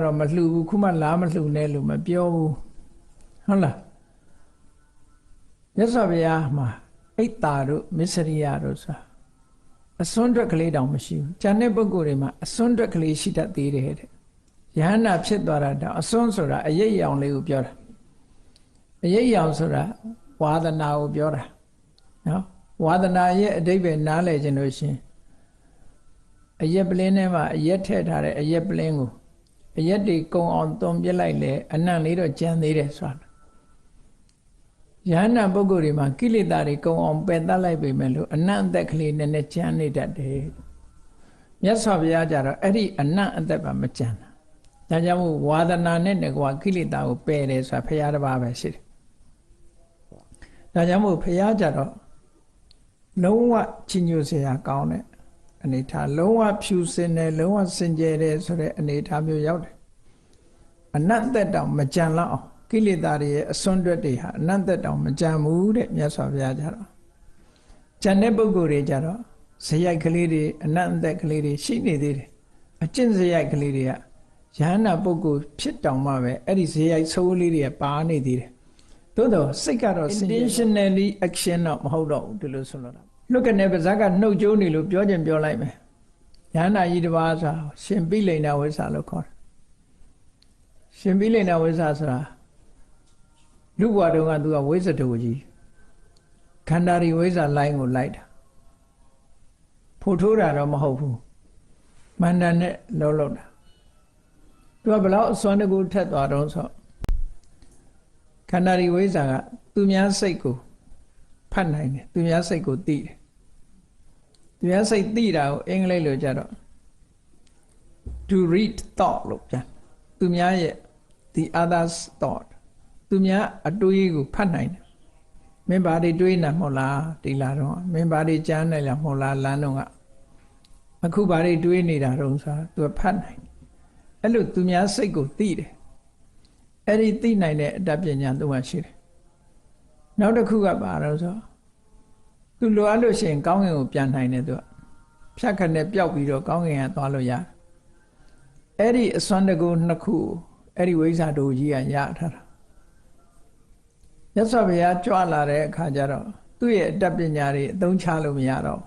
တော့မလှူဘူးခုမှလားမလှူနဲ့လို့မပြောဘူးဟုတ်လားမြတ်စွာဘုရားမှာအိတ်တာတို့မစ္စရိယတို့ဆိုတာအစွန်းအတွက်ကလေးတောင်မရှိဘူးကျန်တဲ့ပုဂ္ဂိုလ်တွေမှာအစွန်းအတွက်ကလေးရှိတတ်သေးတယ်တဲ့ယဟန္တာဖြစ်သွားတာတော့အစွန်းဆိုတာအရေးအယောင်လေးကိုပြောတာအရေးအယောင်ဆိုတာဝါဒနာကိုပြောတာနော်ဝါဒနာရဲ့အဓိပ္ပာယ်နားလည်ခြင်းလို့ရှင်အရက်ပလင်းထဲမှာအရက်ထည့်ထားတဲ့အရက်ပလင်းကိုအရက်တွေကုံအောင်သွန်ပြစ်လိုက်လေအနံ့လေးတော့ကျန်သေးတယ်ဆိုတာယဟန္တာပုဂ္ဂိုလ်တွေမှာကိလေသာတွေကုံအောင်ပယ်တတ်လိုက်ပေမဲ့လို့အနံ့အသက်ကလေးနည်းနည်းကျန်နေတတ်တယ်မြတ်စွာဘုရားကြတော့အဲ့ဒီအနံ့အသက်ပါမကျန်တာဒါကြောင့်မို့ဝါဒနာနဲ့တကွာကိလေသာကိုပယ်တယ်ဆိုတာဘုရားတစ်ပါးပဲရှိတယ်ဒါကြောင့်မို့ဘုရားကြတော့လုံးဝချီးညွတ်စရာကောင်းတဲ့အနေထားလုံးဝဖြူစင်တယ်လုံးဝစင်ကြယ်တယ်ဆိုတဲ့အနေထားမျိုးရောက်တယ်အနတ္တတောင်မကြံလောက်အောင်ကိလေသာတွေရဲ့အစွန်းတွက်တွေဟာအနတ္တတောင်မကြံဘူးတဲ့မြတ်စွာဘုရားကြတော့ကြံတဲ့ပုဂ္ဂိုလ်တွေကြတော့ဇယိုက်ကလေးတွေအနတ္တကလေးတွေရှိနေသေးတယ်အကျင့်ဇယိုက်ကလေးတွေကယဟန္တာပုဂ္ဂိုလ်ဖြစ်တောင်မှပဲအဲ့ဒီဇယိုက်ဆိုးလေးတွေကပါနေသေးတယ်သို့တော့စိတ်ကတော့ intentionally action တော့မဟုတ်တော့ဘူးဒီလိုဆိုလို့လွတ်ကနေပါဇက်ကနှုတ်ကြိုးနေလို့ပြောခြင်းပြောလိုက်မယ်ယဟန္တာကြီးတစ်ပါးဆိုရှင်ပိလိန်နာဝိဇ္ဇာလို့ခေါ်တယ်ရှင်ပိလိန်နာဝိဇ္ဇာဆိုတာလူဘဝတုန်းကသူကဝိဇ္ဇတူကြီးခန္ဓာရီဝိဇ္ဇာလိုင်းကိုလိုက်တာဖို့ထိုးတာတော့မဟုတ်ဘူးမန္တန်နဲ့လုံးတာသူကဘလောက်အစွမ်းတကူထက်သွားတော့ဆိုခန္ဓာရီဝိဇ္ဇာကသူများစိတ်ကိုဖတ်နိုင်တယ်သူများစိတ်ကိုသိတယ်သူများစိတ်သိတာကိုအင်္ဂလိပ်လိုကြတော့ to read thought လို့ပြန်သူများရဲ့ the others thought သူများအတွေးကိုဖတ်နိုင်တယ်မင်းဘာတွေတွေးနေမဟုတ်လားဒီလာတော့မင်းဘာတွေကြားနေလားမဟုတ်လားလမ်းတော့ကအခုဘာတွေတွေးနေတာတုံးဆိုတာသူကဖတ်နိုင်အဲ့လိုသူများစိတ်ကိုသိတယ်အဲ့ဒီသိနိုင်တဲ့အတတ်ပညာသူကရှိတယ်နောက်တစ်ခုကပါတော့ဆိုသူလိုအပ်လို့ရှိရင်ကောင်းကင်ကိုပြန်နိုင်တယ်သူကဖြတ်ခနဲ့ပျောက်ပြီးတော့ကောင်းကင်ကသွားလို့ရတယ်အဲ့ဒီအစွမ်းတကူနှစ်ခုအဲ့ဒီဝိဇ္ဇာတို့ကြီးကရထားတာမြတ်စွာဘုရားကြွလာတဲ့အခါကျတော့သူ့ရဲ့အတတ်ပညာတွေအသုံးချလို့မရတော့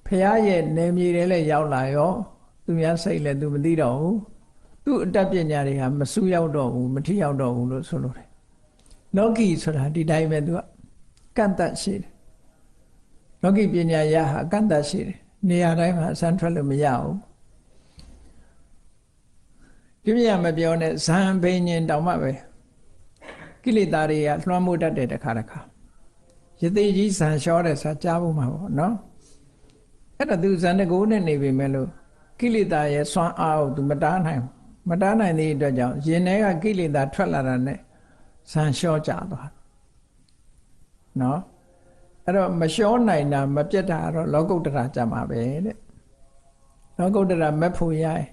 ဘုရားရဲ့နေမြေတွေလည်းရောက်လာရောသူများစိတ်လည်းသူမသိတော့ဘူးသူ့အတတ်ပညာတွေဟာမဆူရောက်တော့ဘူးမထိရောက်တော့ဘူးလို့ဆိုလို့တယ်လောကီဆိုတာဒီတိုင်းပဲသူကကန့်တတ်ရှိတယ်လောကီပညာရဟာကန့်တတ်ရှိတယ်နေရာတိုင်းမှာအစမ်းထွက်လို့မရဘူးပြည့်ပြည့်မပြောနဲ့ဇံဘိညာဉ်တောင်မှပဲကိလေသာတွေကလွှမ်းမိုးတတ်တဲ့တစ်ခါယသိကြီးဇံလျှောတဲ့ဆိုကြားဖို့မှာပေါ့နော်အဲ့ဒါသူဇံတကူနဲ့နေပြီမဲ့လို့ကိလေသာရဲ့စွမ်းအားကိုသူမတားနိုင်ဘူးမတားနိုင်တဲ့အတွက်ကြောင့်ရင်ထဲကကိလေသာထွက်လာတာနဲ့ဇံလျှောကြသွားနော်အဲ့တော့မလျှောနိုင်တာမပြတ်တာတော့လောကုတ္တရာကြမှာပဲတဲ့လောကုတ္တရာမက်ဖို့ရရင်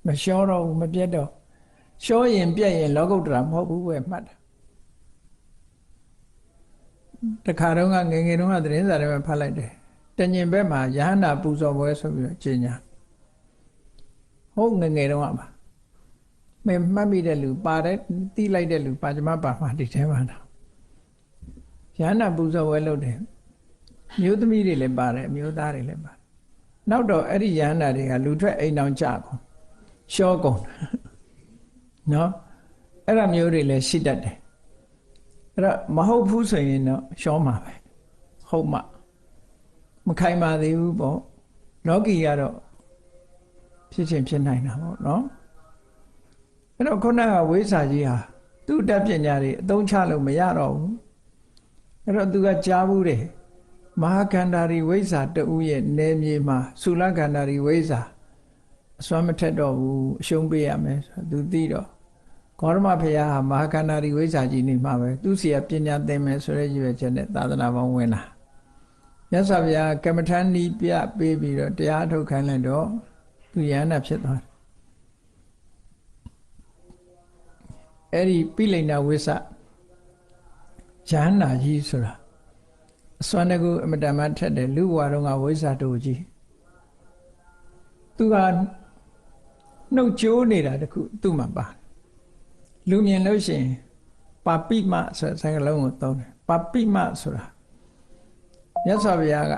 မလျှောတော့ဘူးမပြတ်တော့လျှောရင်ပြတ်ရင်လောကုတ္တရာမဟုတ်ဘူးပဲမှတ်တာတခါတော့ငယ်ငယ်တုန်းကသတင်းစာထဲမှာဖတ်လိုက်တယ်တညင်ဘက်မှာယဟန္တာပူဇော်ပွဲဆိုပြီးတော့ကျင်းညာဟုတ်ငယ်ငယ်တုန်းကပါမင်းမှတ်မိတဲ့လူပါတယ်တီးလိုက်တဲ့လူပါကြမပါမှာဒီထဲမှာတော့ယဟန္တာပူဇော်ပွဲလုပ်တယ်မျိုးသမီးတွေလည်းပါတယ်မျိုးသားတွေလည်းပါတယ်နောက်တော့အဲ့ဒီယဟန္တာတွေကလူထွက်အိမ်အောင်ကြကုန်ရှောကုန်နော်အဲ့ဒါမျိုးတွေလည်းရှိတတ်တယ်အဲ့တော့မဟုတ်ဘူးဆိုရင်တော့ရှောမှာပဲဟုတ်မှမခိုင်ပါသေးဘူးပေါ့လောကီကတော့ဖြစ်ချင်းဖြစ်နိုင်တာပေါ့နော်အဲ့တော့ခုနကဝိဇ္ဇာကြီးဟာသူ့တတ်ပညာတွေအသုံးချလို့မရတော့ဘူးအဲ့တော့သူကကြားဘူးတယ်မဟာကန္တာရီဝိဇ္ဇာတူရဲ့နေမြေမှာသုလကန္တာရီဝိဇ္ဇာအစွမ်းမထက်တော့ဘူးအရှုံးပေးရမယ်ဆိုသူသိတော့ဂေါရမဘုရားဟာမဟာကန္တာရီဝိဇ္ဇာကြီးနေမှာပဲသူစီကပညာသင်မယ်ဆိုတဲ့ရည်ရွယ်ချက်နဲ့သာသနာပေါင်းဝင်လာမြတ်စွာဘုရားကမ္မထာနီးပြပေးပြီးတော့တရားထုတ်ခိုင်းလိုက်တော့သူယန္တာဖြစ်သွားတယ်အဲ့ဒီပိလိန်နာဝိဇ္ဇာယန္တာကြီးဆိုတာအစွမ်းတကူအမတန်မှထက်တယ်လူဘဝတုန်းကဝိဇ္ဇာတူကြီးသူက နှုတ်ကြိုးနေတာတခုသူ့မှာပါလူမြင်လို့ရှိရင်ပါပိမဆိုတဲ့စကားလုံးကိုသုံးတယ်ပါပိမဆိုတာမြတ်စွာဘုရားက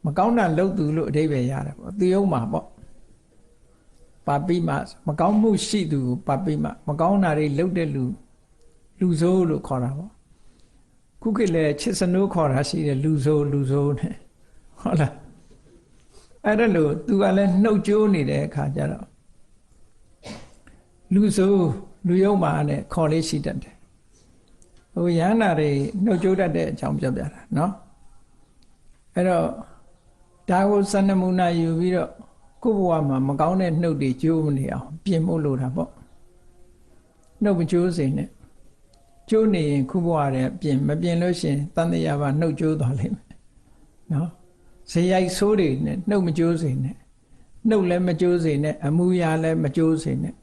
မကောင်းတာလုပ်သူလို့အဓိပ္ပာယ်ရတယ်ပေါ့သူယုံမှာပေါ့ပါပိမမကောင်းမှုရှိသူကိုပါပိမမကောင်းတာတွေလုပ်တဲ့လူဆိုးလို့ခေါ်တာပေါ့ခုခေတ်လည်းချစ်စနိုးခေါ်တာရှိတယ်လူဆိုးနဲ့ဟုတ်လားအဲ့ဒါလို့သူကလည်းနှုတ်ကြိုးနေတဲ့အခါကျတော့လူဆိုးလူယုံမှာနဲ့ခေါ်လေးရှိတတ်တယ်ဟိုရဟန္တာတွေနှုတ်ကြိုးတတ်တဲ့အကြောင်းပြောပြတာနော်အဲ့တော့ဒါကိုစနမုနာယူပြီးတော့ကိုယ့်ဘဝမှာမကောင်းတဲ့နှုတ်တွေကြိုးမနေအောင်ပြင်ဖို့လိုတာပေါ့နှုတ်မကြိုးစေနဲ့ကျိုးနေရင်ခုဘဝရဲ့ပြင်မပြင်လို့ရှိရင်တန်တရားပါနှုတ်ကြိုးသွားလိမ့်မယ်နော်ဇေယိုက်ဆိုးတွေနဲ့နှုတ်မကြိုးစေနဲ့နှုတ်လည်းမကြိုးစေနဲ့အမူအရာလည်းမကြိုးစေနဲ့